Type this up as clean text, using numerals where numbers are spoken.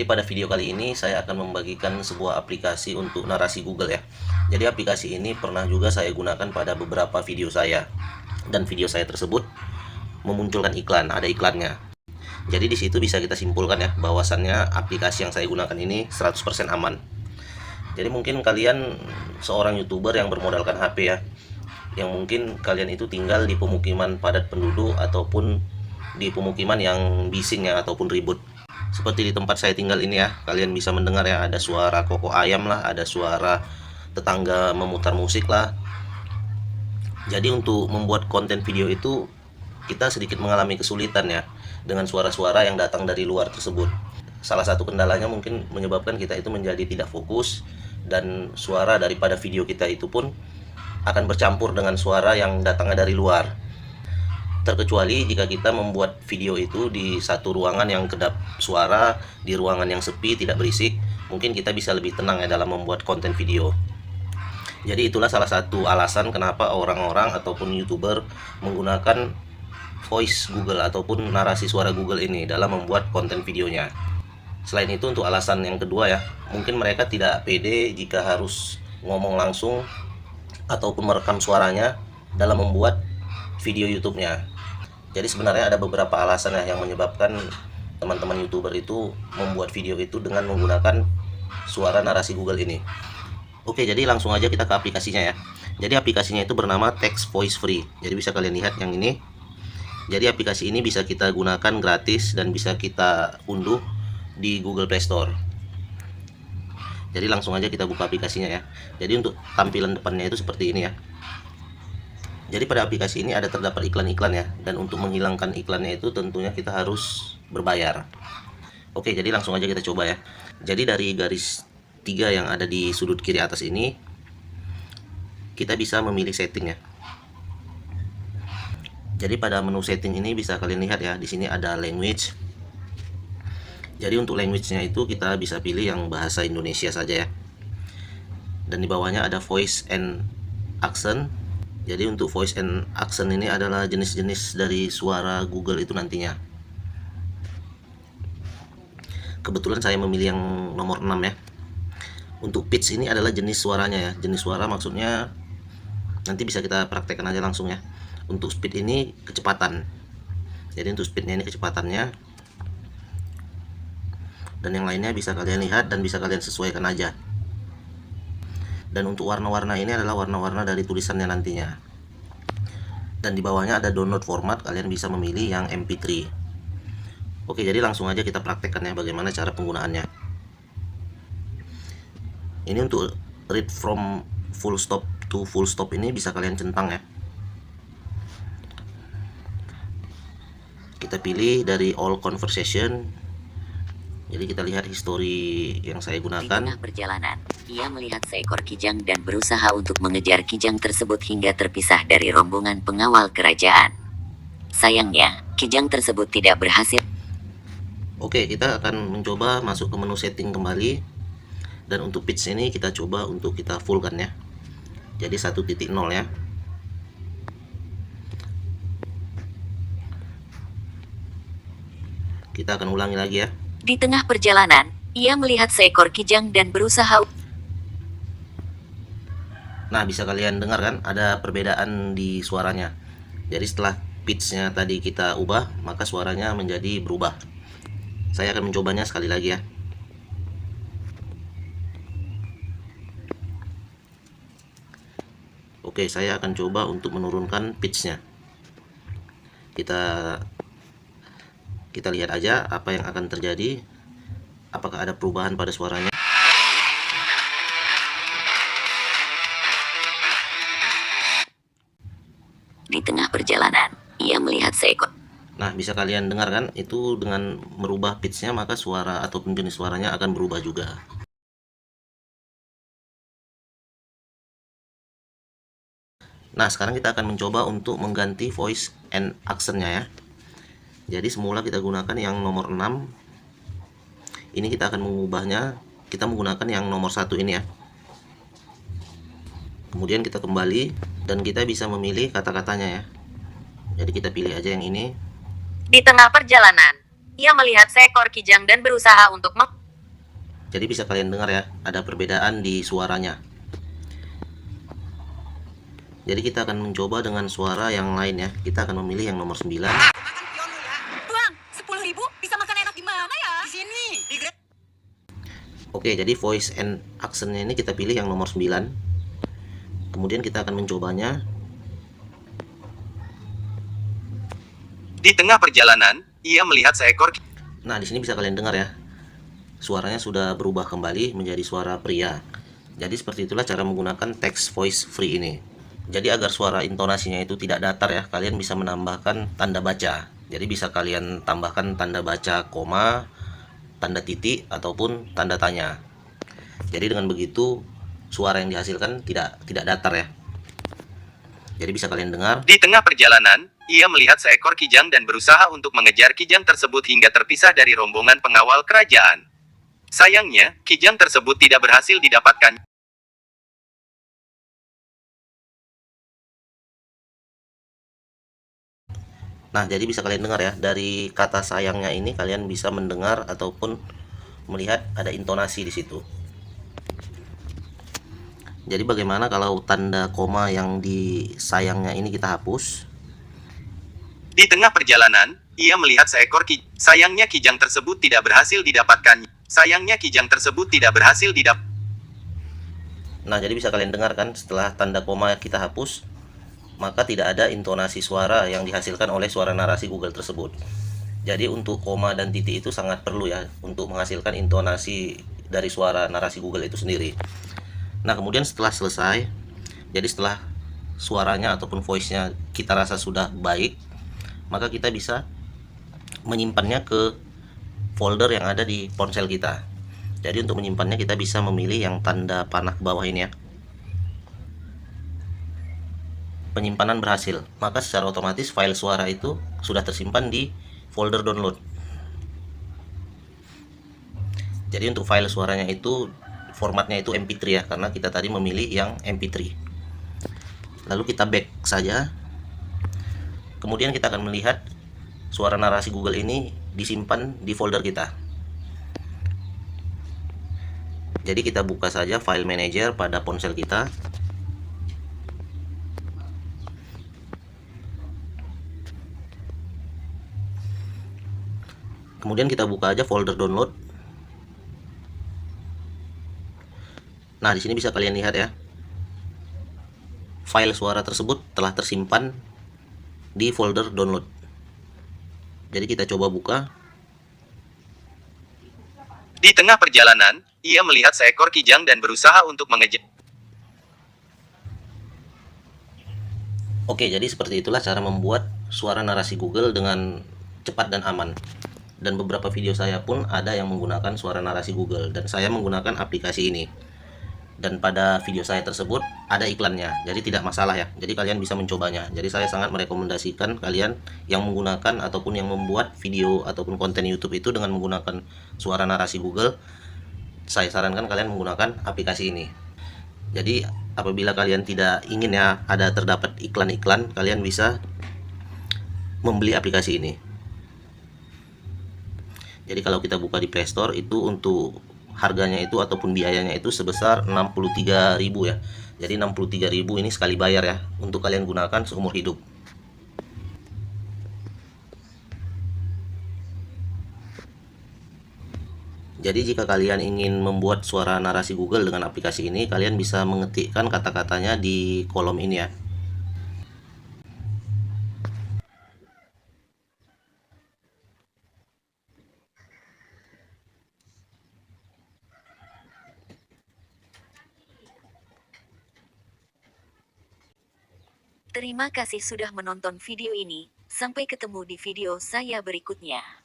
Jadi pada video kali ini saya akan membagikan sebuah aplikasi untuk narasi Google ya. Jadi aplikasi ini pernah juga saya gunakan pada beberapa video saya. Dan video saya tersebut memunculkan iklan, ada iklannya. Jadi di situ bisa kita simpulkan ya bahwasannya aplikasi yang saya gunakan ini 100% aman. Jadi mungkin kalian seorang YouTuber yang bermodalkan HP ya, yang mungkin kalian itu tinggal di pemukiman padat penduduk ataupun di pemukiman yang bising ya ataupun ribut. Seperti di tempat saya tinggal ini ya, kalian bisa mendengar ya, ada suara koko ayam lah, ada suara tetangga memutar musik lah. Jadi untuk membuat konten video itu kita sedikit mengalami kesulitan ya dengan suara-suara yang datang dari luar tersebut. Salah satu kendalanya mungkin menyebabkan kita itu menjadi tidak fokus, dan suara daripada video kita itu pun akan bercampur dengan suara yang datangnya dari luar. Terkecuali jika kita membuat video itu di satu ruangan yang kedap suara, di ruangan yang sepi, tidak berisik, mungkin kita bisa lebih tenang ya dalam membuat konten video. Jadi itulah salah satu alasan kenapa orang-orang ataupun YouTuber menggunakan voice Google ataupun narasi suara Google ini dalam membuat konten videonya. Selain itu untuk alasan yang kedua ya, mungkin mereka tidak pede jika harus ngomong langsung ataupun merekam suaranya dalam membuat video YouTube-nya. Jadi sebenarnya ada beberapa alasan ya yang menyebabkan teman-teman YouTuber itu membuat video itu dengan menggunakan suara narasi Google ini. Oke, jadi langsung aja kita ke aplikasinya ya. Jadi aplikasinya itu bernama Text Voice Free. Jadi bisa kalian lihat yang ini. Jadi aplikasi ini bisa kita gunakan gratis dan bisa kita unduh di Google Play Store. Jadi langsung aja kita buka aplikasinya ya. Jadi untuk tampilan depannya itu seperti ini ya. Jadi pada aplikasi ini ada terdapat iklan-iklan ya, dan untuk menghilangkan iklannya itu tentunya kita harus berbayar. Oke, jadi langsung aja kita coba ya. Jadi dari garis 3 yang ada di sudut kiri atas ini, kita bisa memilih setting ya. Jadi pada menu setting ini bisa kalian lihat ya, di sini ada language. Jadi untuk language-nya itu kita bisa pilih yang bahasa Indonesia saja ya. Dan di bawahnya ada voice and accent. Jadi untuk voice and accent ini adalah jenis-jenis dari suara Google itu nantinya. Kebetulan saya memilih yang nomor 6 ya. Untuk pitch ini adalah jenis suaranya ya. Jenis suara maksudnya nanti bisa kita praktekkan aja langsung ya. Untuk speed ini kecepatan. Jadi untuk speednya ini kecepatannya. Dan yang lainnya bisa kalian lihat dan bisa kalian sesuaikan aja. Dan untuk warna-warna ini adalah warna-warna dari tulisannya nantinya. Dan di bawahnya ada download format, kalian bisa memilih yang MP3. Oke, jadi langsung aja kita praktekkan ya bagaimana cara penggunaannya. Ini untuk read from full stop to full stop ini bisa kalian centang ya. Kita pilih dari all conversation. Jadi kita lihat history yang saya gunakan. Di tengah perjalanan, ia melihat seekor kijang dan berusaha untuk mengejar kijang tersebut hingga terpisah dari rombongan pengawal kerajaan. Sayangnya, kijang tersebut tidak berhasil. Oke, kita akan mencoba masuk ke menu setting kembali. Dan untuk pitch ini kita coba untuk kita fullkan ya. Jadi 1.0 ya. Kita akan ulangi lagi ya. Di tengah perjalanan, ia melihat seekor kijang dan berusaha. Nah, bisa kalian dengar kan ada perbedaan di suaranya. Jadi setelah pitch-nya tadi kita ubah, maka suaranya menjadi berubah. Saya akan mencobanya sekali lagi ya. Oke, saya akan coba untuk menurunkan pitch-nya. Kita lihat aja apa yang akan terjadi. Apakah ada perubahan pada suaranya? Di tengah perjalanan, ia melihat seekor. Nah, bisa kalian dengar kan? Itu dengan merubah pitch-nya maka suara ataupun jenis suaranya akan berubah juga. Nah, sekarang kita akan mencoba untuk mengganti voice and accent-nya ya. Jadi semula kita gunakan yang nomor 6. Ini kita akan mengubahnya, kita menggunakan yang nomor 1 ini ya. Kemudian kita kembali dan kita bisa memilih kata-katanya ya. Jadi kita pilih aja yang ini. Di tengah perjalanan, ia melihat seekor kijang dan berusaha untuk Jadi bisa kalian dengar ya, ada perbedaan di suaranya. Jadi kita akan mencoba dengan suara yang lain ya. Kita akan memilih yang nomor 9. Bang, 10.000 bisa makan enak di mana ya? Di sini. Oke, jadi voice and accentnya ini kita pilih yang nomor 9. Kemudian kita akan mencobanya. Di tengah perjalanan, ia melihat seekor. Nah, di sini bisa kalian dengar ya. Suaranya sudah berubah kembali menjadi suara pria. Jadi seperti itulah cara menggunakan text voice free ini. Jadi agar suara intonasinya itu tidak datar ya, kalian bisa menambahkan tanda baca. Jadi bisa kalian tambahkan tanda baca koma, tanda titik, ataupun tanda tanya. Jadi dengan begitu suara yang dihasilkan tidak datar ya. Jadi bisa kalian dengar. Di tengah perjalanan, ia melihat seekor kijang dan berusaha untuk mengejar kijang tersebut hingga terpisah dari rombongan pengawal kerajaan. Sayangnya, kijang tersebut tidak berhasil didapatkan. Nah, jadi bisa kalian dengar ya, dari kata sayangnya ini kalian bisa mendengar ataupun melihat ada intonasi di situ. Jadi bagaimana kalau tanda koma yang di sayangnya ini kita hapus? Di tengah perjalanan, ia melihat seekor kijang. Sayangnya kijang tersebut tidak berhasil didapatkan. Sayangnya kijang tersebut tidak berhasil didapatkan. Nah, jadi bisa kalian dengar kan, setelah tanda koma kita hapus, maka tidak ada intonasi suara yang dihasilkan oleh suara narasi Google tersebut. Jadi untuk koma dan titik itu sangat perlu ya untuk menghasilkan intonasi dari suara narasi Google itu sendiri. Nah, kemudian setelah selesai, jadi setelah suaranya ataupun voice-nya kita rasa sudah baik, maka kita bisa menyimpannya ke folder yang ada di ponsel kita. Jadi untuk menyimpannya kita bisa memilih yang tanda panah ke bawah ini ya. Penyimpanan berhasil, maka secara otomatis file suara itu sudah tersimpan di folder download. Jadi untuk file suaranya itu formatnya itu MP3 ya, karena kita tadi memilih yang MP3. Lalu kita back saja. Kemudian kita akan melihat suara narasi Google ini disimpan di folder kita. Jadi kita buka saja file manager pada ponsel kita. Kemudian kita buka aja folder download. Nah, di sini bisa kalian lihat ya. File suara tersebut telah tersimpan di folder download. Jadi kita coba buka. Di tengah perjalanan, ia melihat seekor kijang dan berusaha untuk mengejar. Oke, jadi seperti itulah cara membuat suara narasi Google dengan cepat dan aman. Dan beberapa video saya pun ada yang menggunakan suara narasi Google, dan saya menggunakan aplikasi ini. Dan pada video saya tersebut ada iklannya, jadi tidak masalah ya. Jadi kalian bisa mencobanya. Jadi saya sangat merekomendasikan kalian yang menggunakan ataupun yang membuat video ataupun konten YouTube itu dengan menggunakan suara narasi Google. Saya sarankan kalian menggunakan aplikasi ini. Jadi apabila kalian tidak ingin ya ada terdapat iklan-iklan, kalian bisa membeli aplikasi ini. Jadi kalau kita buka di Play Store itu untuk harganya itu ataupun biayanya itu sebesar 63.000 ya. Jadi 63.000 ini sekali bayar ya, untuk kalian gunakan seumur hidup. Jadi jika kalian ingin membuat suara narasi Google dengan aplikasi ini, kalian bisa mengetikkan kata-katanya di kolom ini ya. Terima kasih sudah menonton video ini. Sampai ketemu di video saya berikutnya.